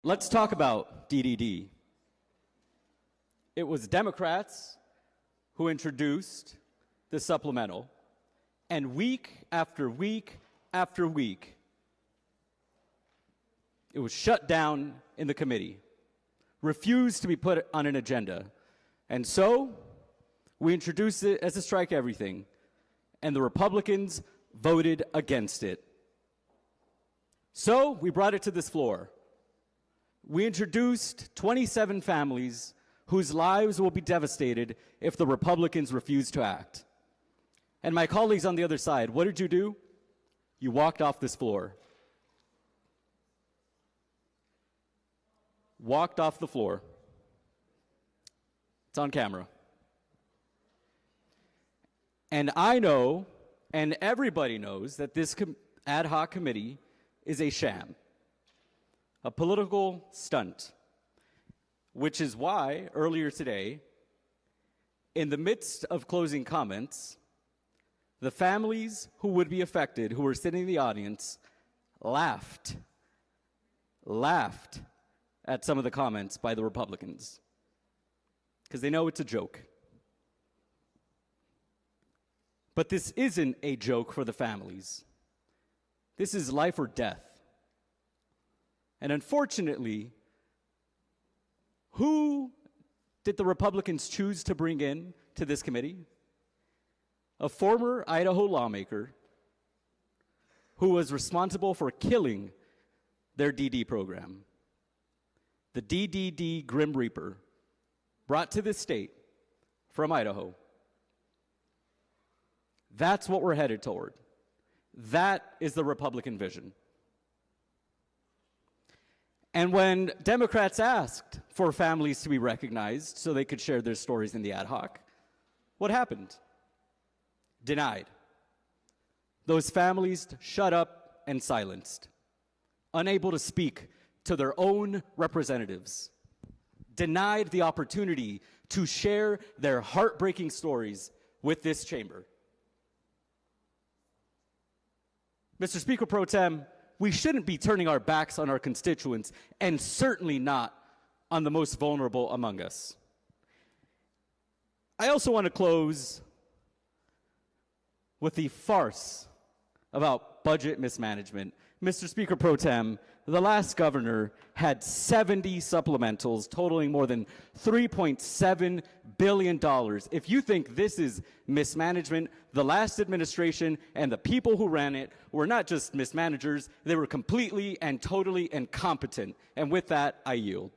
Let's talk about DDD. It was Democrats who introduced the supplemental, and week after week after week, it was shut down in the committee, refused to be put on an agenda. And so we introduced it as a strike everything, and the Republicans voted against it. So we brought it to this floor. We introduced 27 families whose lives will be devastated if the Republicans refuse to act. And my colleagues on the other side, what did you do? You walked off this floor. Walked off the floor. It's on camera. And I know, and everybody knows, that this ad hoc committee is a sham, a political stunt, which is why earlier today, in the midst of closing comments, the families who would be affected, who were sitting in the audience, laughed at some of the comments by the Republicans, because they know it's a joke. But this isn't a joke for the families. This is life or death. And unfortunately, who did the Republicans choose to bring in to this committee? A former Idaho lawmaker who was responsible for killing their DD program. The DDD Grim Reaper, brought to this state from Idaho. That's what we're headed toward. That is the Republican vision. And when Democrats asked for families to be recognized so they could share their stories in the ad hoc, what happened? Denied. Those families shut up and silenced, unable to speak to their own representatives, denied the opportunity to share their heartbreaking stories with this chamber. Mr. Speaker Pro Tem, we shouldn't be turning our backs on our constituents, and certainly not on the most vulnerable among us. I also want to close with the farce about budget mismanagement. Mr. Speaker Pro Tem, the last governor had 70 supplementals totaling more than $3.7 billion. If you think this is mismanagement, the last administration and the people who ran it were not just mismanagers, they were completely and totally incompetent. And with that, I yield.